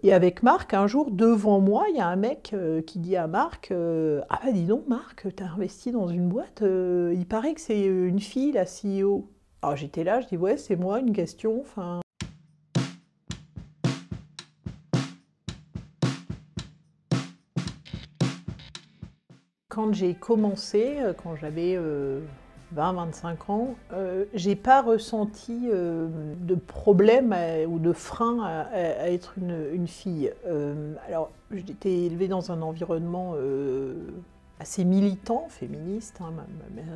Et avec Marc, un jour, devant moi, il y a un mec qui dit à Marc ah bah dis donc Marc, t'as investi dans une boîte, il paraît que c'est une fille, la CEO. Alors j'étais là, je dis ouais, c'est moi, une question, enfin... Quand j'ai commencé, quand j'avais 20-25 ans, j'ai pas ressenti de problème ou de frein à être une fille. Alors, j'étais élevée dans un environnement assez militant, féministe. Hein, ma mère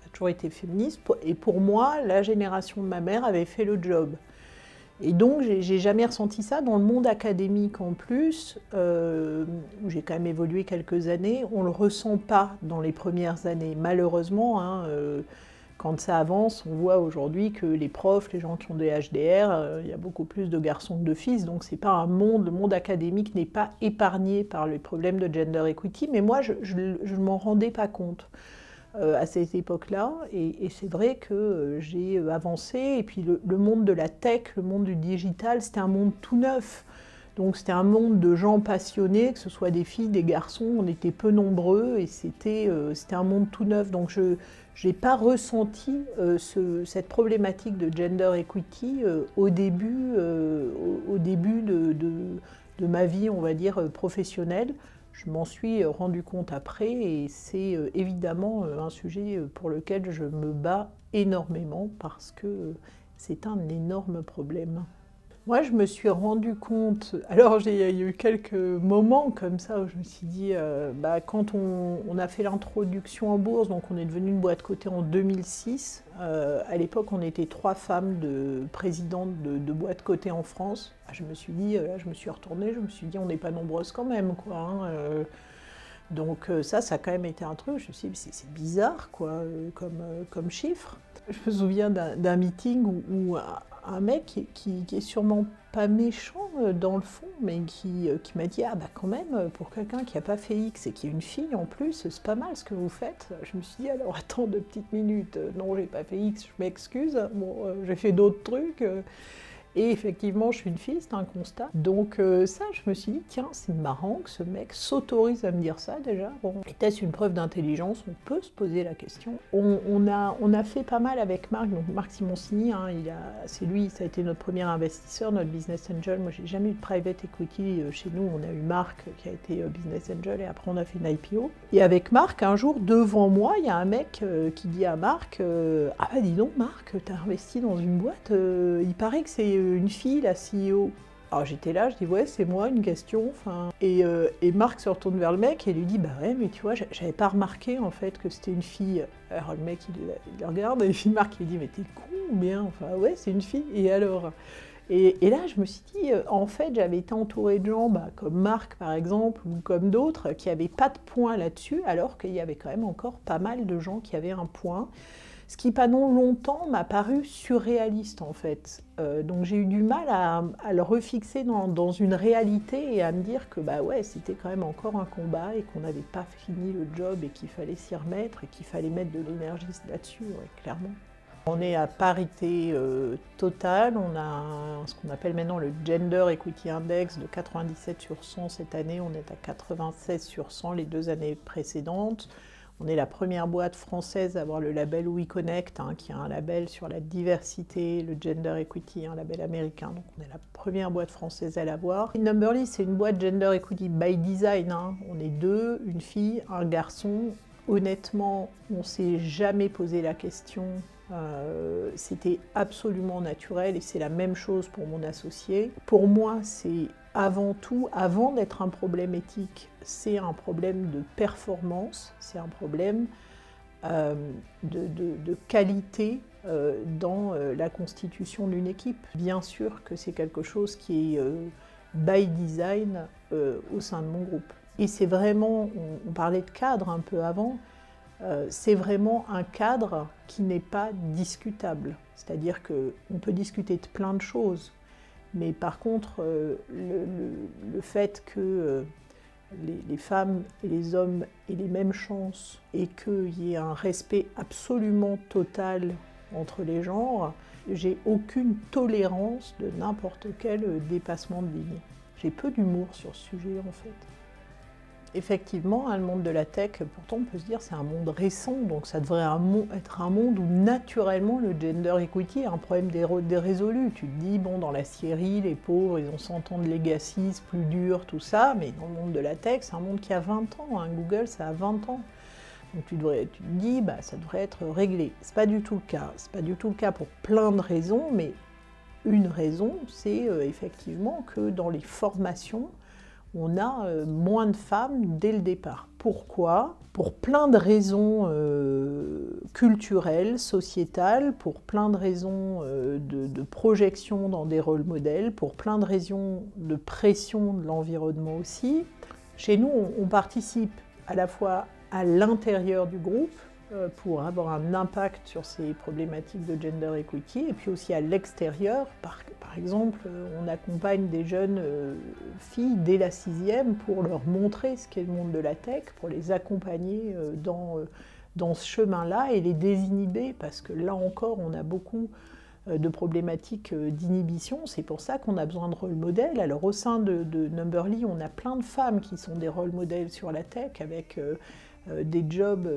a toujours été féministe. Et pour moi, la génération de ma mère avait fait le job. Et donc, j'ai jamais ressenti ça. Dans le monde académique en plus, où j'ai quand même évolué quelques années, on ne le ressent pas dans les premières années. Malheureusement, hein, quand ça avance, on voit aujourd'hui que les profs, les gens qui ont des HDR, il y a beaucoup plus de garçons que de filles. Donc, c'est pas un monde, le monde académique n'est pas épargné par les problèmes de gender equity. Mais moi, je ne m'en rendais pas compte à cette époque-là, et c'est vrai que j'ai avancé, et puis le monde de la tech, le monde du digital, c'était un monde tout neuf, donc c'était un monde de gens passionnés, que ce soit des filles, des garçons, on était peu nombreux, et c'était un monde tout neuf, donc je n'ai pas ressenti cette problématique de gender equity au début de ma vie, on va dire, professionnelle. Je m'en suis rendu compte après, et c'est évidemment un sujet pour lequel je me bats énormément parce que c'est un énorme problème. Moi, je me suis rendu compte, alors il y a eu quelques moments comme ça où je me suis dit, quand on a fait l'introduction en bourse, donc on est devenu une boîte cotée en 2006, à l'époque on était 3 femmes présidentes de boîtes cotées en France. Je me suis dit, là je me suis retournée, je me suis dit on n'est pas nombreuses quand même, quoi. Hein, donc ça a quand même été un truc, je me suis dit c'est bizarre quoi, comme chiffre. Je me souviens d'un meeting où un mec qui est sûrement pas méchant dans le fond, mais qui m'a dit « Ah bah quand même, pour quelqu'un qui n'a pas fait X et qui est une fille en plus, c'est pas mal ce que vous faites. » Je me suis dit « Alors attends 2 petites minutes, non j'ai pas fait X, je m'excuse, bon j'ai fait d'autres trucs. » Et effectivement, je suis une fille, c'est un constat. Donc ça, je me suis dit, tiens, c'est marrant que ce mec s'autorise à me dire ça déjà. Bon, était-ce une preuve d'intelligence? On peut se poser la question. On a fait pas mal avec Marc, donc Marc Simoncini, hein, c'est lui, ça a été notre premier investisseur, notre business angel. Moi, j'ai jamais eu de private equity chez nous. On a eu Marc qui a été business angel, et après on a fait une IPO. Et avec Marc, un jour, devant moi, il y a un mec qui dit à Marc ah bah dis donc Marc, t'as investi dans une boîte, il paraît que c'est une fille, la CEO. Alors j'étais là, je dis ouais, c'est moi, une question. Enfin, et Marc se retourne vers le mec et lui dit bah ouais, mais tu vois, j'avais pas remarqué en fait que c'était une fille. Alors le mec il regarde, et puis Marc il dit mais t'es con ou bien? Enfin ouais, c'est une fille. Et alors? Et là, je me suis dit, en fait, j'avais été entourée de gens comme Marc, par exemple, ou comme d'autres, qui n'avaient pas de point là-dessus, alors qu'il y avait quand même encore pas mal de gens qui avaient un point. Ce qui, pendant longtemps, m'a paru surréaliste, en fait. Donc j'ai eu du mal à le refixer dans une réalité et à me dire que bah ouais, c'était quand même encore un combat et qu'on n'avait pas fini le job et qu'il fallait s'y remettre et qu'il fallait mettre de l'énergie là-dessus, ouais, clairement. On est à parité totale, on a ce qu'on appelle maintenant le Gender Equity Index de 97 sur 100 cette année, on est à 96 sur 100 les 2 années précédentes. On est la première boîte française à avoir le label WeConnect, hein, qui est un label sur la diversité, le Gender Equity, un label américain. Donc on est la première boîte française à l'avoir. Numberly, c'est une boîte Gender Equity by design. Hein. On est 2, une fille, un garçon. Honnêtement, on ne s'est jamais posé la question. C'était absolument naturel et c'est la même chose pour mon associé. Pour moi, c'est avant tout, avant d'être un problème éthique, c'est un problème de performance, c'est un problème de qualité dans la constitution d'une équipe. Bien sûr que c'est quelque chose qui est by design au sein de mon groupe. Et c'est vraiment, on parlait de cadre un peu avant, c'est vraiment un cadre qui n'est pas discutable. C'est-à-dire qu'on peut discuter de plein de choses, mais par contre, le fait que les femmes et les hommes aient les mêmes chances et qu'il y ait un respect absolument total entre les genres, j'ai aucune tolérance de n'importe quel dépassement de ligne. J'ai peu d'humour sur ce sujet en fait. Effectivement, le monde de la tech, pourtant on peut se dire c'est un monde récent, donc ça devrait être un monde où naturellement le gender equity est un problème dérésolu. Tu te dis, bon, dans la Syrie, les pauvres, ils ont 100 ans de legacy, c'est plus dur, tout ça, mais dans le monde de la tech, c'est un monde qui a 20 ans, hein. Google, ça a 20 ans. Donc tu te dis, bah, ça devrait être réglé. C'est pas du tout le cas. C'est pas du tout le cas pour plein de raisons, mais une raison, c'est effectivement que dans les formations, on a moins de femmes dès le départ. Pourquoi? Pour plein de raisons culturelles, sociétales, pour plein de raisons de projection dans des rôles modèles, pour plein de raisons de pression de l'environnement aussi. Chez nous, on participe à la fois à l'intérieur du groupe, pour avoir un impact sur ces problématiques de gender equity, et puis aussi à l'extérieur. Par exemple, on accompagne des jeunes filles dès la 6e pour leur montrer ce qu'est le monde de la tech, pour les accompagner dans ce chemin-là et les désinhiber, parce que là encore, on a beaucoup de problématiques d'inhibition. C'est pour ça qu'on a besoin de rôle modèles. Alors au sein de Numberly, on a plein de femmes qui sont des rôles modèles sur la tech, avec des jobs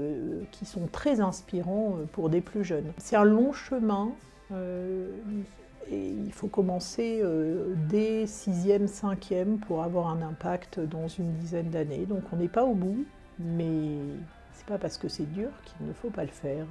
qui sont très inspirants pour des plus jeunes. C'est un long chemin et il faut commencer dès 6e, 5e pour avoir un impact dans une dizaine d'années. Donc on n'est pas au bout, mais c'est pas parce que c'est dur qu'il ne faut pas le faire.